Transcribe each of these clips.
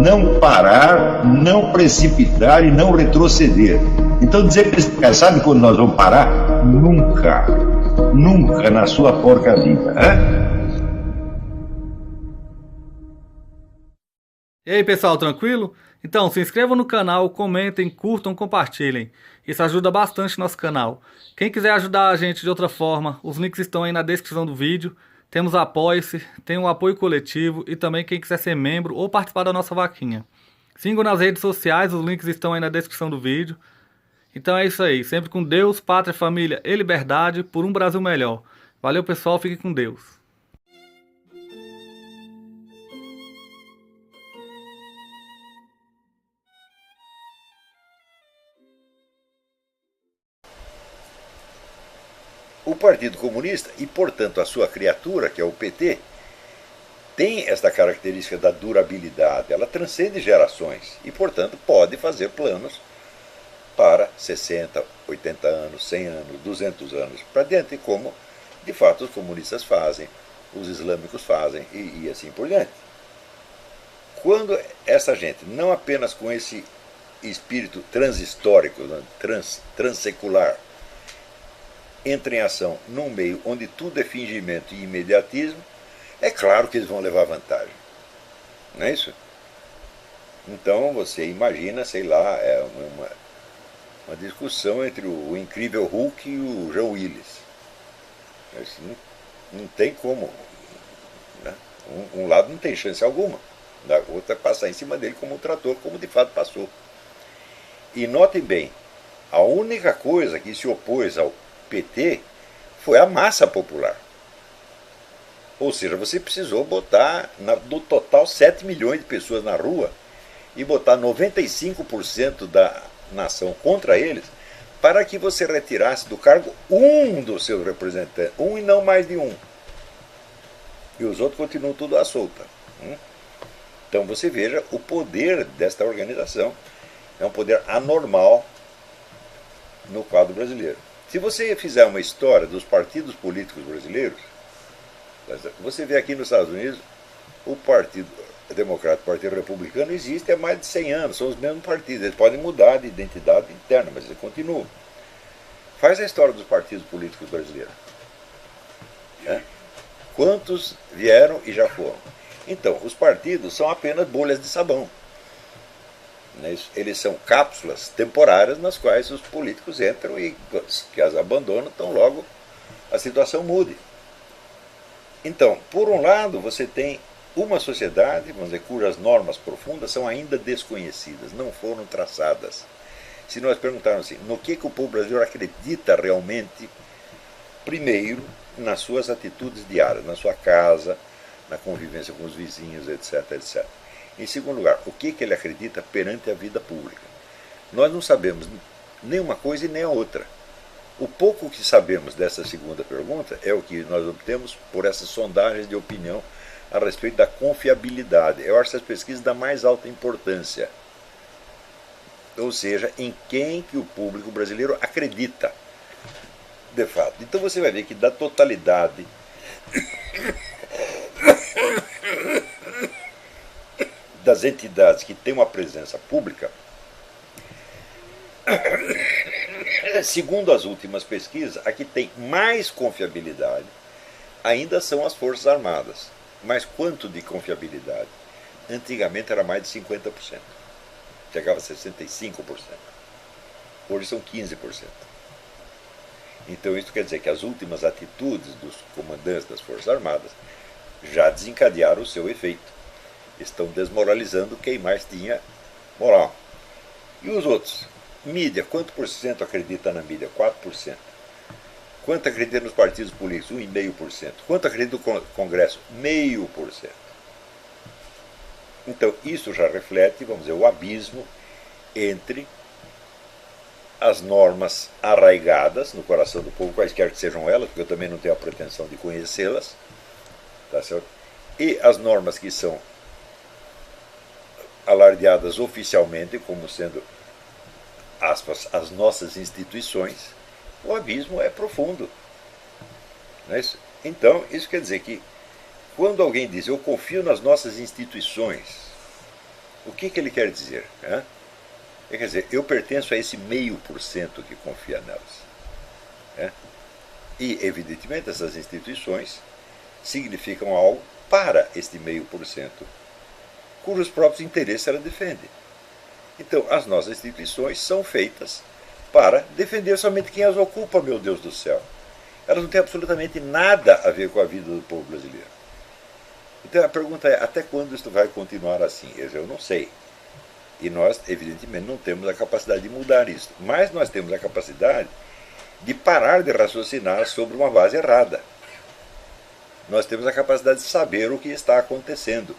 não parar, não precipitar e não retroceder. Então dizer para esse cara, sabe quando nós vamos parar? Nunca. Nunca na sua porca vida. E aí pessoal, tranquilo? Então se inscrevam no canal, comentem, curtam, compartilhem. Isso ajuda bastante nosso canal. Quem quiser ajudar a gente de outra forma, os links estão aí na descrição do vídeo. Temos Apoie-se, tem um apoio coletivo e também quem quiser ser membro ou participar da nossa vaquinha. Sigam nas redes sociais, os links estão aí na descrição do vídeo. Então é isso aí, sempre com Deus, pátria, família e liberdade por um Brasil melhor. Valeu pessoal, fiquem com Deus. O Partido Comunista, e portanto a sua criatura, que é o PT, tem esta característica da durabilidade. Ela transcende gerações e, portanto, pode fazer planos para 60, 80 anos, 100 anos, 200 anos para diante, como de fato os comunistas fazem, os islâmicos fazem e assim por diante. Quando essa gente, não apenas com esse espírito transhistórico, transsecular, entra em ação num meio onde tudo é fingimento e imediatismo, é claro que eles vão levar vantagem. Não é isso? Então você imagina, sei lá, uma discussão entre o incrível Hulk e o João Willis. Não tem como. Né? Um lado não tem chance alguma, da outra passar em cima dele como um trator, como de fato passou. E notem bem, a única coisa que se opôs ao PT foi a massa popular. Ou seja, você precisou botar, no total, 7 milhões de pessoas na rua e botar 95% da nação contra eles para que você retirasse do cargo um dos seus representantes, um e não mais de um. E os outros continuam tudo à solta. Então você veja o poder desta organização. É um poder anormal no quadro brasileiro. Se você fizer uma história dos partidos políticos brasileiros, você vê aqui nos Estados Unidos o Partido Democrata e o Partido Republicano existe há mais de 100 anos, são os mesmos partidos, eles podem mudar de identidade interna, mas eles continuam. Faz a história dos partidos políticos brasileiros. Quantos vieram e já foram? Então, os partidos são apenas bolhas de sabão. Eles são cápsulas temporárias nas quais os políticos entram e que as abandonam, tão logo a situação mude. Então, por um lado, você tem uma sociedade, vamos dizer, cujas normas profundas são ainda desconhecidas, não foram traçadas. Se nós perguntarmos assim, no que o povo brasileiro acredita realmente, primeiro, nas suas atitudes diárias, na sua casa, na convivência com os vizinhos, etc, etc. Em segundo lugar, o que ele acredita perante a vida pública. Nós não sabemos nem uma coisa e nem a outra. O pouco que sabemos dessa segunda pergunta é o que nós obtemos por essas sondagens de opinião a respeito da confiabilidade. Eu acho essas pesquisas da mais alta importância. Ou seja, em quem que o público brasileiro acredita, de fato. Então você vai ver que da totalidade das entidades que têm uma presença pública, segundo as últimas pesquisas, a que tem mais confiabilidade ainda são as Forças Armadas. Mas quanto de confiabilidade? Antigamente era mais de 50%. Chegava a 65%. Hoje são 15%. Então isso quer dizer que as últimas atitudes dos comandantes das Forças Armadas já desencadearam o seu efeito. Estão desmoralizando quem mais tinha moral. E os outros? Mídia, quanto por cento acredita na mídia? 4%. Quanto acredita nos partidos políticos? 1,5%. Quanto acredita no Congresso? 0,5%. Então, isso já reflete, vamos dizer, o abismo entre as normas arraigadas no coração do povo, quaisquer que sejam elas, porque eu também não tenho a pretensão de conhecê-las, tá certo? E as normas que são alardeadas oficialmente como sendo, aspas, as nossas instituições, o abismo é profundo. Não é isso? Então, isso quer dizer que quando alguém diz eu confio nas nossas instituições, O que ele quer dizer? Né? Quer dizer, eu pertenço a esse 0,5% que confia nelas. Né? E, evidentemente, essas instituições significam algo para este 0,5%, cujos próprios interesses ela defende. Então, as nossas instituições são feitas para defender somente quem as ocupa, meu Deus do céu. Elas não têm absolutamente nada a ver com a vida do povo brasileiro. Então a pergunta é, até quando isso vai continuar assim? Eu não sei. E nós, evidentemente, não temos a capacidade de mudar isso. Mas nós temos a capacidade de parar de raciocinar sobre uma base errada. Nós temos a capacidade de saber o que está acontecendo.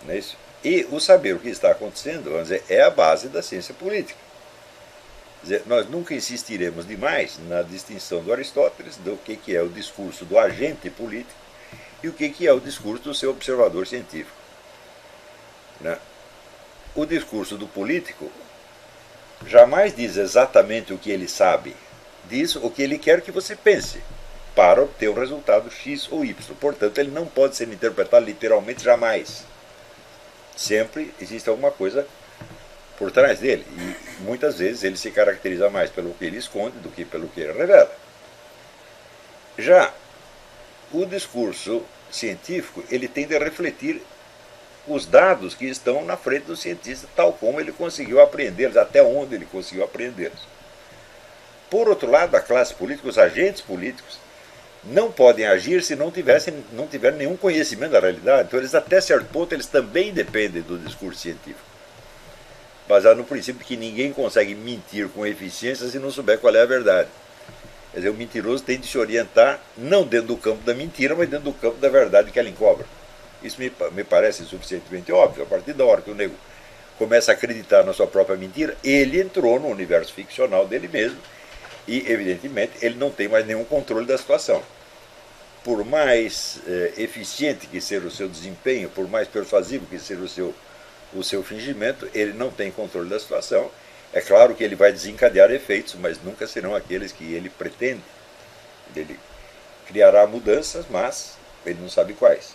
Não é isso? E o saber o que está acontecendo, vamos dizer, é a base da ciência política. Quer dizer, nós nunca insistiremos demais na distinção do Aristóteles do que é o discurso do agente político e o que é o discurso do seu observador científico. Né? O discurso do político jamais diz exatamente o que ele sabe, diz o que ele quer que você pense para obter um resultado X ou Y. Portanto, ele não pode ser interpretado literalmente jamais. Sempre existe alguma coisa por trás dele. E muitas vezes ele se caracteriza mais pelo que ele esconde do que pelo que ele revela. Já o discurso científico, ele tende a refletir os dados que estão na frente do cientista, tal como ele conseguiu apreendê-los, até onde ele conseguiu apreendê-los. Por outro lado, a classe política, os agentes políticos, não podem agir se não tiverem nenhum conhecimento da realidade. Então, eles, até certo ponto, eles também dependem do discurso científico, baseado no princípio de que ninguém consegue mentir com eficiência se não souber qual é a verdade. Quer dizer, o mentiroso tem de se orientar não dentro do campo da mentira, mas dentro do campo da verdade que ela encobre. Isso me parece suficientemente óbvio. A partir da hora que o nego começa a acreditar na sua própria mentira, ele entrou no universo ficcional dele mesmo e, evidentemente, ele não tem mais nenhum controle da situação. Por mais eficiente que seja o seu desempenho, por mais persuasivo que seja o seu fingimento, ele não tem controle da situação. É claro que ele vai desencadear efeitos, mas nunca serão aqueles que ele pretende. Ele criará mudanças, mas ele não sabe quais.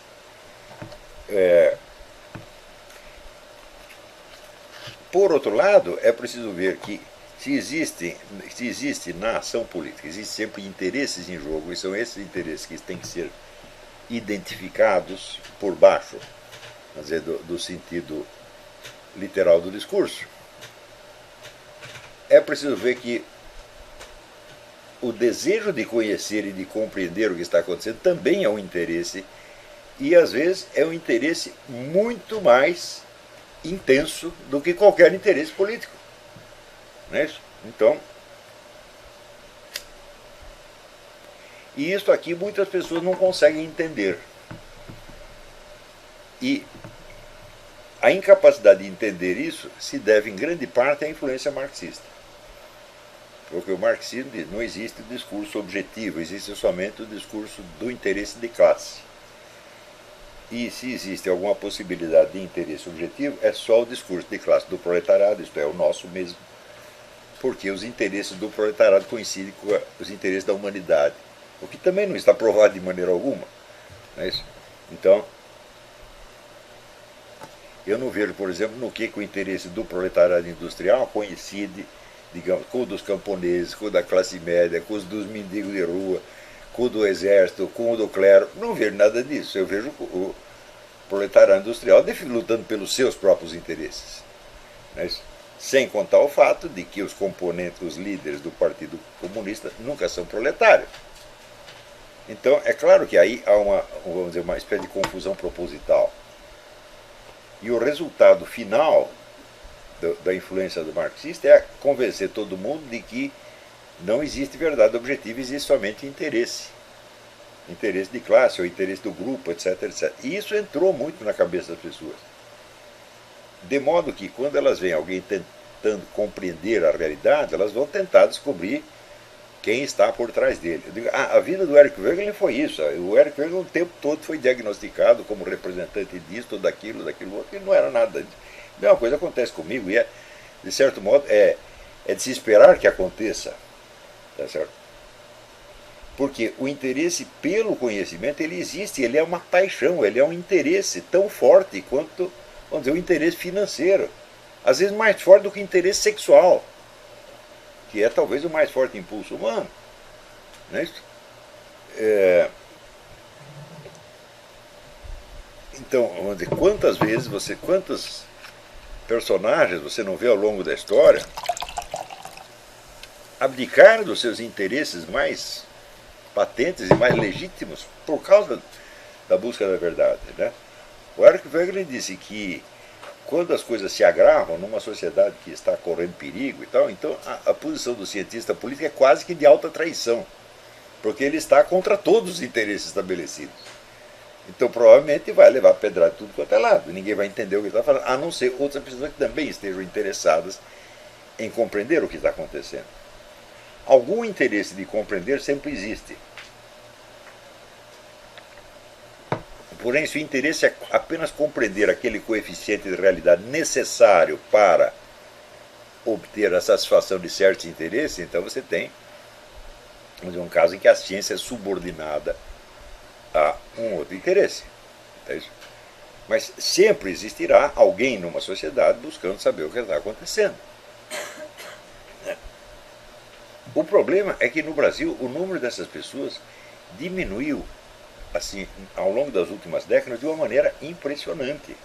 Por outro lado, é preciso ver que se existe na ação política, existem sempre interesses em jogo, e são esses interesses que têm que ser identificados por baixo, quer dizer, do sentido literal do discurso. É preciso ver que o desejo de conhecer e de compreender o que está acontecendo também é um interesse, e às vezes é um interesse muito mais intenso do que qualquer interesse político. Não é isso? Então, e isso aqui muitas pessoas não conseguem entender. E a incapacidade de entender isso se deve em grande parte à influência marxista. Porque o marxismo diz, não existe discurso objetivo, existe somente o discurso do interesse de classe. E se existe alguma possibilidade de interesse objetivo, é só o discurso de classe do proletariado, isto é, o nosso mesmo. Porque os interesses do proletariado coincidem com os interesses da humanidade, o que também não está provado de maneira alguma. Não é isso? Então, eu não vejo, por exemplo, no que o interesse do proletariado industrial coincide, digamos, com o dos camponeses, com o da classe média, com os dos mendigos de rua, com o do exército, com o do clero. Não vejo nada disso. Eu vejo o proletariado industrial lutando pelos seus próprios interesses. Não é isso? Sem contar o fato de que os componentes, os líderes do Partido Comunista nunca são proletários. Então, é claro que aí há vamos dizer, uma espécie de confusão proposital. E o resultado final da influência do marxista é convencer todo mundo de que não existe verdade objetiva, existe somente interesse. Interesse de classe, ou interesse do grupo, etc, etc. E isso entrou muito na cabeça das pessoas. De modo que, quando elas veem alguém tentando compreender a realidade, elas vão tentar descobrir quem está por trás dele. Eu digo, a vida do Eric Wegelin foi isso. O Eric Wegelin o tempo todo foi diagnosticado como representante disso, daquilo outro, e não era nada disso. A mesma coisa acontece comigo, e de certo modo, é de se esperar que aconteça. Tá certo? Porque o interesse pelo conhecimento, ele existe, ele é uma paixão, ele é um interesse tão forte quanto vamos dizer, o interesse financeiro, às vezes mais forte do que o interesse sexual, que é talvez o mais forte impulso humano. Não é isso? Então, vamos dizer, quantos personagens você não vê ao longo da história abdicar dos seus interesses mais patentes e mais legítimos por causa da busca da verdade, né? O Eric Wegener disse que quando as coisas se agravam numa sociedade que está correndo perigo e tal, então a posição do cientista político é quase que de alta traição, porque ele está contra todos os interesses estabelecidos. Então provavelmente vai levar pedrada de tudo quanto é lado, ninguém vai entender o que ele está falando, a não ser outras pessoas que também estejam interessadas em compreender o que está acontecendo. Algum interesse de compreender sempre existe. Porém, se o interesse é apenas compreender aquele coeficiente de realidade necessário para obter a satisfação de certos interesses, então você tem, vamos dizer, um caso em que a ciência é subordinada a um outro interesse. É isso? Mas sempre existirá alguém numa sociedade buscando saber o que está acontecendo. O problema é que no Brasil o número dessas pessoas diminuiu assim, ao longo das últimas décadas de uma maneira impressionante.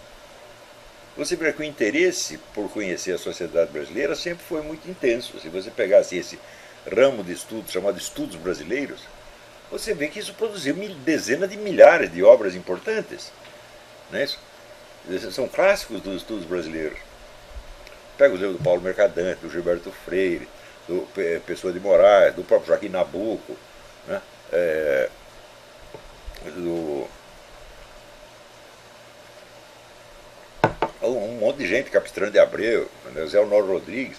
Você vê que o interesse por conhecer a sociedade brasileira sempre foi muito intenso. Se você pegasse esse ramo de estudos chamado Estudos Brasileiros, você vê que isso produziu dezenas de milhares de obras importantes. Não é isso? São clássicos dos estudos brasileiros. Pega os livros do Paulo Mercadante, do Gilberto Freire, do Pessoa de Moraes, do próprio Joaquim Nabuco, né? Um monte de gente, Capistrano de Abreu, né? Zé Honório Rodrigues,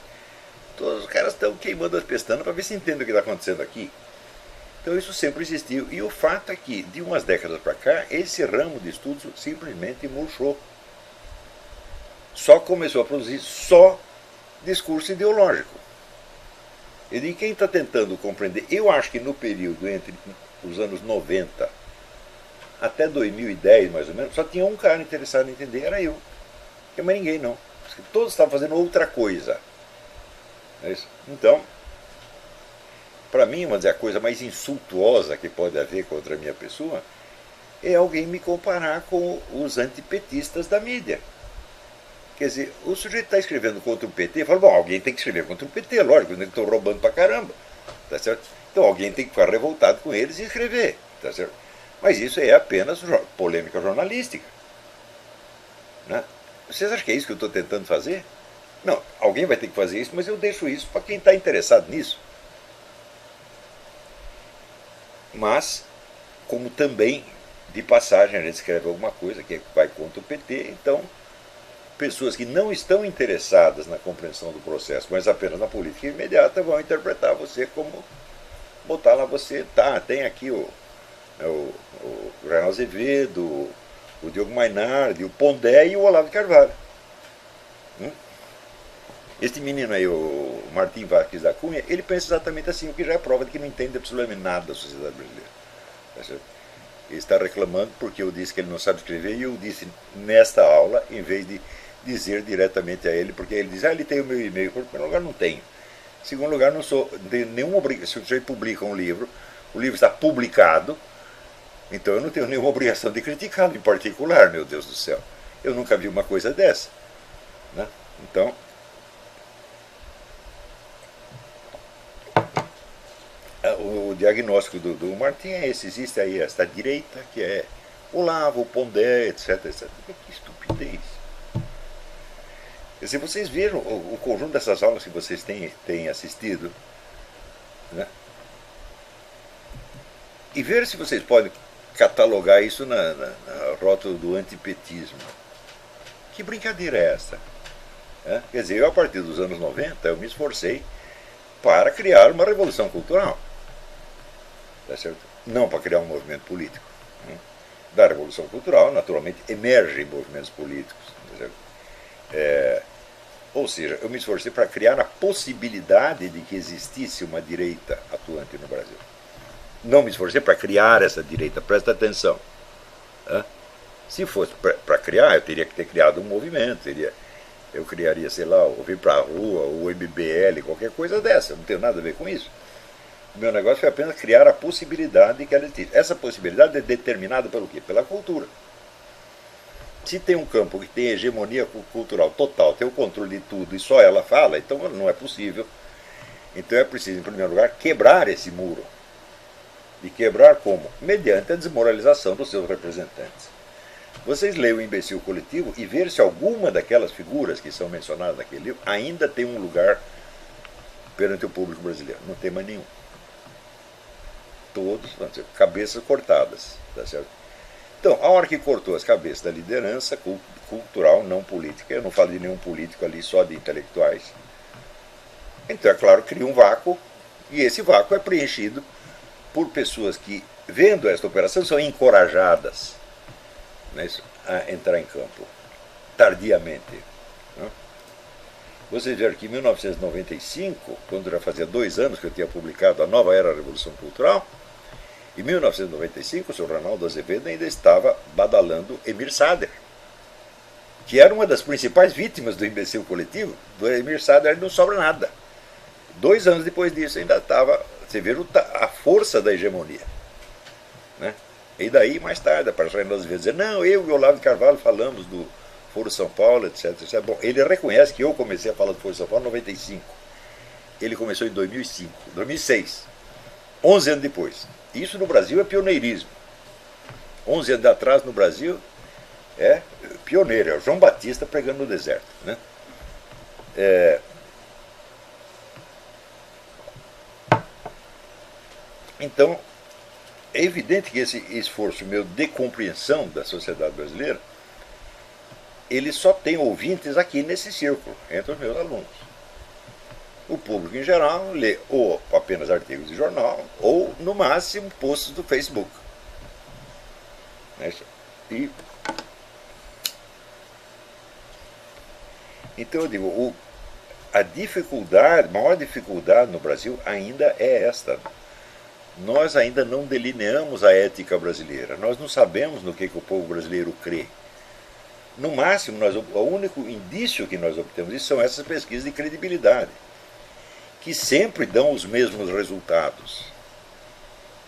todos os caras estão queimando as pestanas para ver se entendem o que está acontecendo aqui. Então isso sempre existiu. E o fato é que, de umas décadas para cá, esse ramo de estudos simplesmente murchou. Só começou a produzir só discurso ideológico. E de quem está tentando compreender, eu acho que no período entre os anos 90 até 2010, mais ou menos, só tinha um cara interessado em entender, era eu. Não mais ninguém, não. Todos estavam fazendo outra coisa. É isso? Então, para mim, vamos dizer, a coisa mais insultuosa que pode haver contra a minha pessoa é alguém me comparar com os antipetistas da mídia. Quer dizer, o sujeito está escrevendo contra o PT, fala, bom, alguém tem que escrever contra o PT, lógico, eles estão roubando pra caramba, tá certo? Então alguém tem que ficar revoltado com eles e escrever, tá certo? Mas isso é apenas polêmica jornalística, né? Vocês acham que é isso que eu estou tentando fazer? Não, alguém vai ter que fazer isso, mas eu deixo isso para quem está interessado nisso. Mas, como também, de passagem, a gente escreve alguma coisa que vai contra o PT, então pessoas que não estão interessadas na compreensão do processo, mas apenas na política imediata, vão interpretar você como botar lá você, tá, tem aqui o Reinaldo Azevedo, o Diogo Mainardi, o Pondé e o Olavo de Carvalho. Este menino aí, o Martim Vasquez da Cunha, ele pensa exatamente assim, o que já é prova de que não entende absolutamente nada da sociedade brasileira. Tá certo? Ele está reclamando porque eu disse que ele não sabe escrever e eu disse nesta aula, em vez de dizer diretamente a ele, porque ele diz, ele tem o meu e-mail, em primeiro lugar não tenho. Em segundo lugar, não tenho nenhuma obrigação, se você publica um livro, o livro está publicado, então eu não tenho nenhuma obrigação de criticá-lo em particular, meu Deus do céu. Eu nunca vi uma coisa dessa. Né? Então, o diagnóstico do Martim é esse, existe aí esta direita, que é Olavo, Pondé, etc, etc. Que estupidez. Se vocês viram o conjunto dessas aulas que vocês têm assistido, né? E ver se vocês podem catalogar isso na rótula do antipetismo. Que brincadeira é essa? Quer dizer, eu a partir dos anos 90 eu me esforcei para criar uma revolução cultural. Tá certo? Não para criar um movimento político. Da revolução cultural, naturalmente, emergem movimentos políticos. Tá certo? Ou seja, eu me esforcei para criar a possibilidade de que existisse uma direita atuante no Brasil. Não me esforcei para criar essa direita, presta atenção. Se fosse para criar, eu teria que ter criado um movimento, eu criaria, sei lá, o Vir para a Rua, o MBL, qualquer coisa dessa, eu não tenho nada a ver com isso. O meu negócio foi apenas criar a possibilidade que ela existe. Essa possibilidade é determinada pelo quê? Pela cultura. Se tem um campo que tem hegemonia cultural total, tem o controle de tudo e só ela fala, então não é possível. Então é preciso, em primeiro lugar, quebrar esse muro. E quebrar como? Mediante a desmoralização dos seus representantes. Vocês leiam o Imbecil Coletivo e ver se alguma daquelas figuras que são mencionadas naquele livro ainda tem um lugar perante o público brasileiro. Não tem mais nenhum. Todos, cabeças cortadas. Tá certo? Então, a hora que cortou as cabeças da liderança cultural, não política, eu não falo de nenhum político ali, só de intelectuais. Então, é claro, cria um vácuo, e esse vácuo é preenchido por pessoas que, vendo esta operação, são encorajadas, né, a entrar em campo, tardiamente. Né? Vocês viram que em 1995, quando já fazia 2 anos que eu tinha publicado A Nova Era da Revolução Cultural, em 1995, o senhor Ronaldo Azevedo ainda estava badalando Emir Sader, que era uma das principais vítimas do Imbecil Coletivo. Do Emir Sader não sobra nada. 2 anos depois disso ainda estava, você vê a força da hegemonia. Né? E daí, mais tarde, apareceu Ronaldo Azevedo dizer, não, eu e o Olavo de Carvalho falamos do Foro São Paulo, etc, etc. Bom, ele reconhece que eu comecei a falar do Foro São Paulo em 95. Ele começou em 2005, 2006, 11 anos depois. Isso no Brasil é pioneirismo. 11 anos atrás no Brasil é pioneiro, é o João Batista pregando no deserto. Né? Então, é evidente que esse esforço meu de compreensão da sociedade brasileira, ele só tem ouvintes aqui nesse círculo, entre os meus alunos. O público em geral lê ou apenas artigos de jornal, ou, no máximo, posts do Facebook. E, então eu digo, a maior dificuldade no Brasil ainda é esta. Nós ainda não delineamos a ética brasileira, nós não sabemos no que o povo brasileiro crê. No máximo, o único indício que nós obtemos disso são essas pesquisas de credibilidade, que sempre dão os mesmos resultados,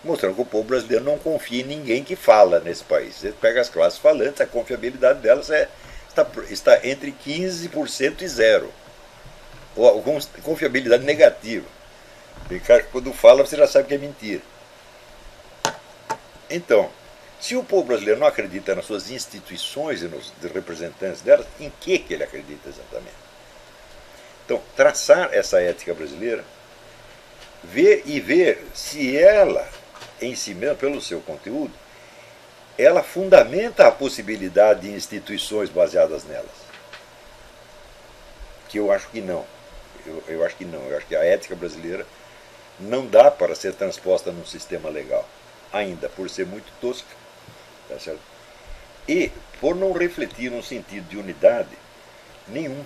mostrando que o povo brasileiro não confia em ninguém que fala nesse país. Você pega as classes falantes, a confiabilidade delas está entre 15% e 0%, ou alguma confiabilidade negativa. Tem cara que quando fala você já sabe que é mentira. Então, se o povo brasileiro não acredita nas suas instituições e nos representantes delas, em que ele acredita exatamente? Então, traçar essa ética brasileira, ver se ela, em si mesma, pelo seu conteúdo, ela fundamenta a possibilidade de instituições baseadas nelas. Que eu acho que não. Eu acho que não. Eu acho que a ética brasileira não dá para ser transposta num sistema legal, ainda, por ser muito tosca. Tá certo? E por não refletir num sentido de unidade nenhum.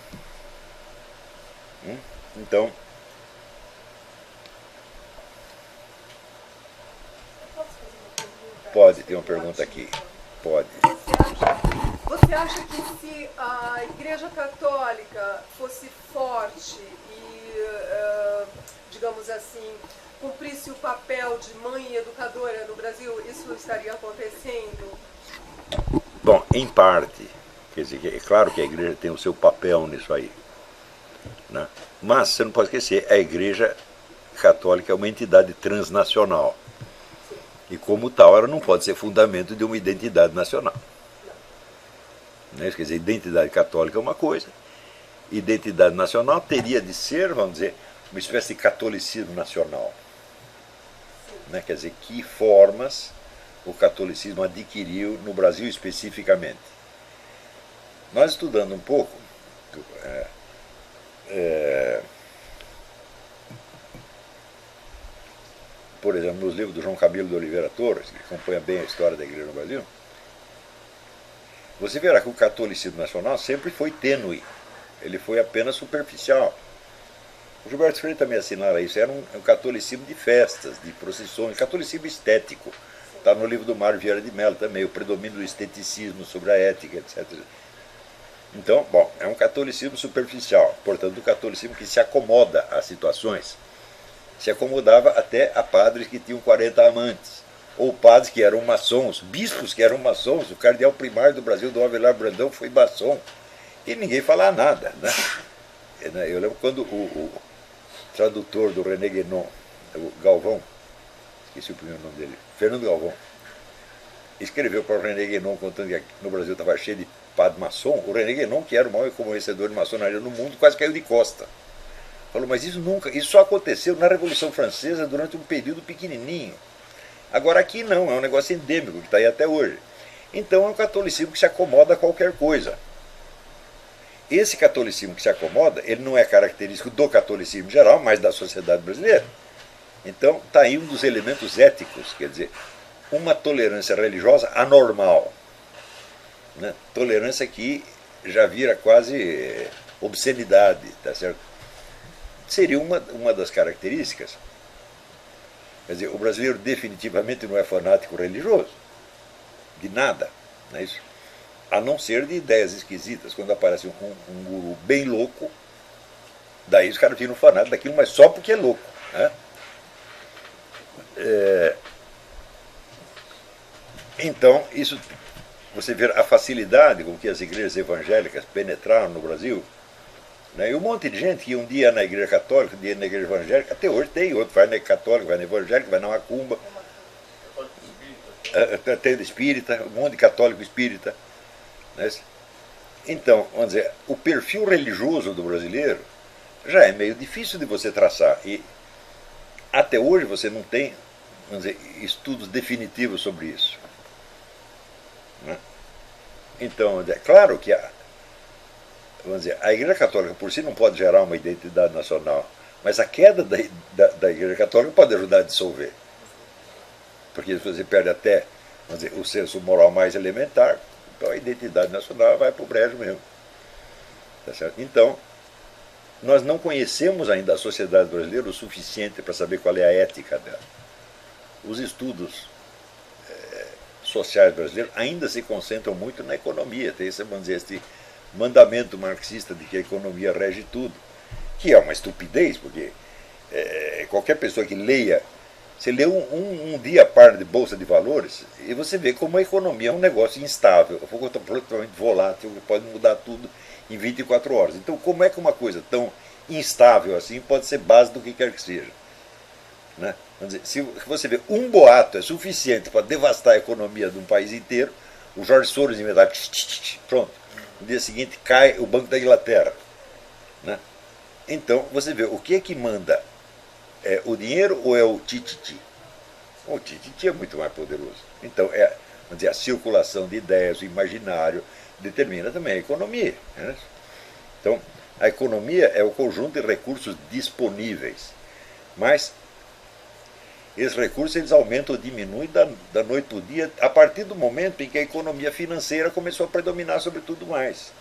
Então, pode, tem uma pergunta aqui. Pode. Você acha que se a Igreja Católica fosse forte e, digamos assim, cumprisse o papel de mãe educadora no Brasil, isso estaria acontecendo? Bom, em parte. Quer dizer, é claro que a Igreja tem o seu papel nisso aí. Né? Mas você não pode esquecer, a Igreja Católica é uma entidade transnacional. E como tal, ela não pode ser fundamento de uma identidade nacional. Né? Quer dizer, identidade católica é uma coisa, identidade nacional teria de ser, vamos dizer, uma espécie de catolicismo nacional. Né? Quer dizer, que formas o catolicismo adquiriu no Brasil especificamente. Nós estudando um pouco, por exemplo, nos livros do João Camilo de Oliveira Torres, que acompanha bem a história da Igreja no Brasil, você verá que o catolicismo nacional sempre foi tênue, ele foi apenas superficial. O Gilberto Freire também assinala isso, era um catolicismo de festas, de procissões, catolicismo estético, Está no livro do Mário Vieira de Mello também, o predomínio do esteticismo sobre a ética, etc. Então, bom, é um catolicismo superficial, portanto, um catolicismo que se acomoda às situações. Se acomodava até a padres que tinham 40 amantes, ou padres que eram maçons, bispos que eram maçons. O cardeal primário do Brasil, Dom Avelar Brandão, foi maçom, e ninguém falava nada, né? Eu lembro quando o tradutor do René Guénon, o Galvão, esqueci o primeiro nome dele, Fernando Galvão, escreveu para o René Guénon contando que no Brasil estava cheio de padre maçom. O René Guénon, que era o maior conhecedor de maçonaria no mundo, quase caiu de costa. Falou, mas isso só aconteceu na Revolução Francesa durante um período pequenininho. Agora aqui não, é um negócio endêmico que está aí até hoje. Então é um catolicismo que se acomoda a qualquer coisa. Esse catolicismo que se acomoda, ele não é característico do catolicismo geral, mas da sociedade brasileira. Então está aí um dos elementos éticos, quer dizer, uma tolerância religiosa anormal, né? Tolerância que já vira quase obscenidade, tá certo? Seria uma das características. Quer dizer, o brasileiro definitivamente não é fanático religioso, de nada, não é isso? A não ser de ideias esquisitas. Quando aparece um guru bem louco, daí os caras viram fanáticos daquilo, mas só porque é louco, né? Então, isso, você vê a facilidade com que as igrejas evangélicas penetraram no Brasil, né? E um monte de gente que um dia ia na igreja católica, um dia na igreja evangélica, até hoje tem, outro vai na católica, vai na evangélica, vai na macumba, tem espírita, um monte de católico espírita, né? Então, vamos dizer, o perfil religioso do brasileiro já é meio difícil de você traçar, e até hoje você não tem, vamos dizer, estudos definitivos sobre isso, né? Então, é claro que vamos dizer, a Igreja Católica por si não pode gerar uma identidade nacional, mas a queda da Igreja Católica pode ajudar a dissolver. Porque você perde até, vamos dizer, o senso moral mais elementar, então a identidade nacional vai para o brejo mesmo. Tá certo? Então, nós não conhecemos ainda a sociedade brasileira o suficiente para saber qual é a ética dela. Os estudos sociais brasileiros ainda se concentram muito na economia. Tem esse, vamos dizer, esse mandamento marxista de que a economia rege tudo, que é uma estupidez, porque qualquer pessoa que leia, você lê um dia par de Bolsa de Valores e você vê como a economia é um negócio instável, completamente volátil, que pode mudar tudo em 24 horas. Então, como é que uma coisa tão instável assim pode ser base do que quer que seja? Né? Vamos dizer, se você vê um boato é suficiente para devastar a economia de um país inteiro, o Jorge Soros inventar, pronto. No dia seguinte cai o Banco da Inglaterra, né? Então você vê o que é que manda, o dinheiro ou é o tititi? O tititi é muito mais poderoso. Então vamos dizer, a circulação de ideias, o imaginário determina também a economia, né? Então a economia é o conjunto de recursos disponíveis, mas esses recursos eles aumentam ou diminuem da noite para o dia a partir do momento em que a economia financeira começou a predominar sobre tudo mais.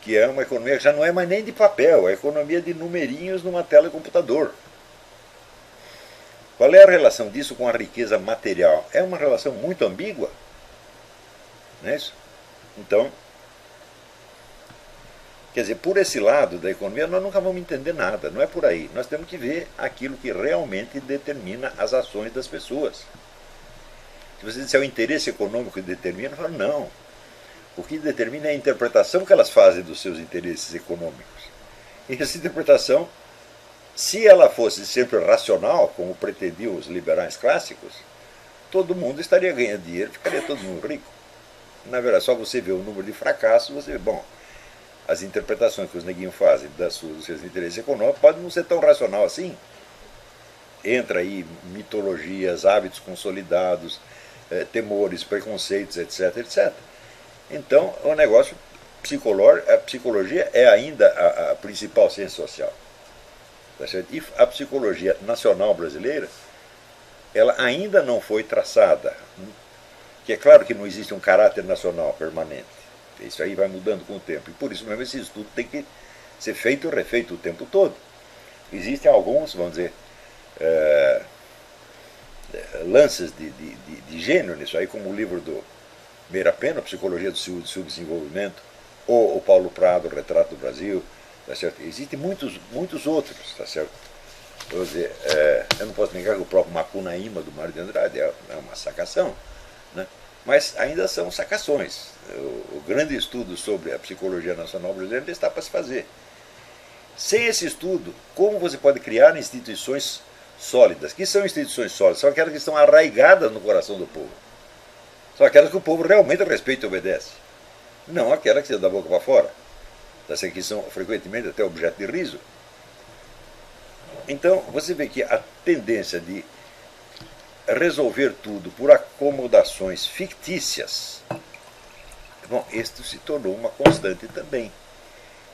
Que é uma economia que já não é mais nem de papel, é a economia de numerinhos numa tela de computador. Qual é a relação disso com a riqueza material? É uma relação muito ambígua, não é isso? Então, quer dizer, por esse lado da economia nós nunca vamos entender nada, não é por aí. Nós temos que ver aquilo que realmente determina as ações das pessoas. Se você disser o interesse econômico que determina, eu falo, não. O que determina é a interpretação que elas fazem dos seus interesses econômicos. E essa interpretação, se ela fosse sempre racional, como pretendiam os liberais clássicos, todo mundo estaria ganhando dinheiro, ficaria todo mundo rico. Na verdade, só você vê o número de fracassos, você vê, bom, as interpretações que os neguinhos fazem dos seus interesses econômicos podem não ser tão racional assim. Entra aí mitologias, hábitos consolidados, temores, preconceitos, etc, etc. Então, o negócio a psicologia é ainda a principal ciência social. Tá certo? E a psicologia nacional brasileira, ela ainda não foi traçada. Que é claro que não existe um caráter nacional permanente. Isso aí vai mudando com o tempo. E por isso mesmo esse estudo tem que ser feito e refeito o tempo todo. Existem alguns, vamos dizer, lances de gênio nisso aí, como o livro do Meira Pena, Psicologia do Subdesenvolvimento, ou o Paulo Prado, o Retrato do Brasil, tá certo? Existem muitos outros, tá certo? Vou dizer, eu não posso negar que o próprio Macunaíma, do Mário de Andrade, é uma sacação, né? Mas ainda são sacações. O grande estudo sobre a psicologia nacional brasileira está para se fazer. Sem esse estudo, como você pode criar instituições sólidas? Que são instituições sólidas? São aquelas que estão arraigadas no coração do povo. São aquelas que o povo realmente respeita e obedece. Não aquelas que se dão da boca para fora. Que são frequentemente até objeto de riso. Então, você vê que a tendência de resolver tudo por acomodações fictícias, bom, isto se tornou uma constante também.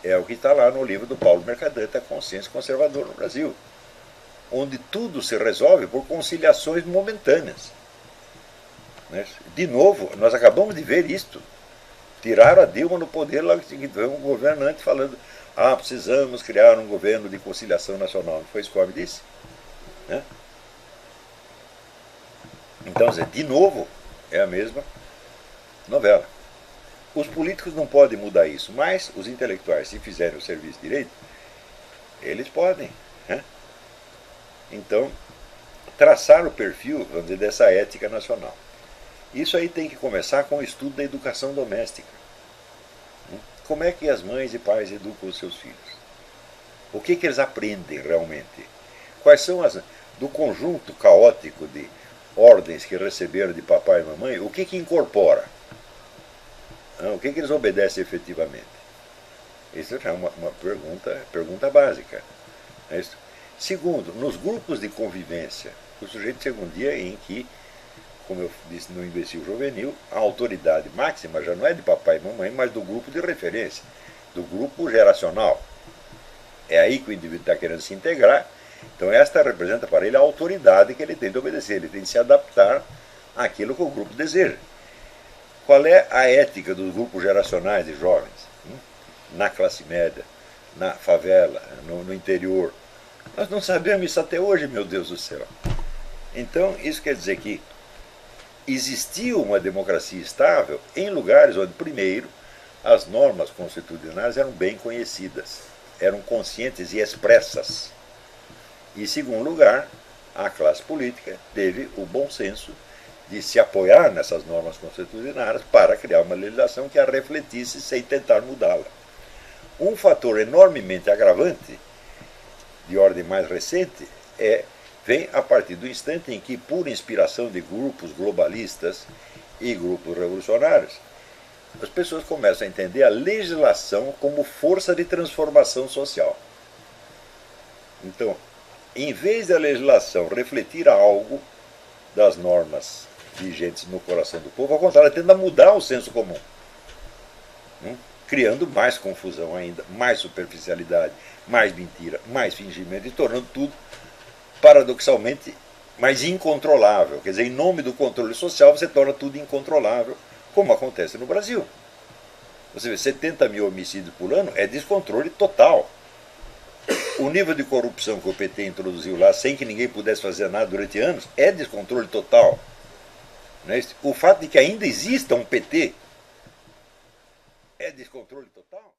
É o que está lá no livro do Paulo Mercadante, A Consciência Conservadora no Brasil, onde tudo se resolve por conciliações momentâneas. De novo, nós acabamos de ver isto. Tiraram a Dilma no poder, logo que veio um governante falando: precisamos criar um governo de conciliação nacional. Não foi isso que o homem disse? Né? Então, de novo, é a mesma novela. Os políticos não podem mudar isso, mas os intelectuais, se fizerem o serviço direito, eles podem. Né? Então, traçar o perfil, vamos dizer, dessa ética nacional. Isso aí tem que começar com o estudo da educação doméstica. Como é que as mães e pais educam os seus filhos? O que eles aprendem realmente? Quais são do conjunto caótico de ordens que receberam de papai e mamãe, o que incorpora? O que eles obedecem efetivamente? Isso é uma pergunta básica. Segundo, nos grupos de convivência, o sujeito chega um dia em que, como eu disse no Imbecil Juvenil, a autoridade máxima já não é de papai e mamãe, mas do grupo de referência, do grupo geracional. É aí que o indivíduo está querendo se integrar. Então esta representa para ele a autoridade que ele tem de obedecer, ele tem de se adaptar àquilo que o grupo deseja. Qual é a ética dos grupos geracionais de jovens? Na classe média, na favela, no interior. Nós não sabemos isso até hoje, meu Deus do céu. Então isso quer dizer que existia uma democracia estável em lugares onde, primeiro, as normas constitucionais eram bem conhecidas, eram conscientes e expressas. E, em segundo lugar, a classe política teve o bom senso de se apoiar nessas normas constitucionais para criar uma legislação que a refletisse sem tentar mudá-la. Um fator enormemente agravante, de ordem mais recente, vem a partir do instante em que, por inspiração de grupos globalistas e grupos revolucionários, as pessoas começam a entender a legislação como força de transformação social. Então, em vez da legislação refletir algo das normas vigentes no coração do povo, ao contrário, tenta mudar o senso comum, criando mais confusão ainda, mais superficialidade, mais mentira, mais fingimento, e tornando tudo paradoxalmente mais incontrolável. Quer dizer, em nome do controle social, você torna tudo incontrolável, como acontece no Brasil. Você vê, 70 mil homicídios por ano é descontrole total. O nível de corrupção que o PT introduziu lá, sem que ninguém pudesse fazer nada durante anos, é descontrole total. Não é isso? O fato de que ainda exista um PT é descontrole total.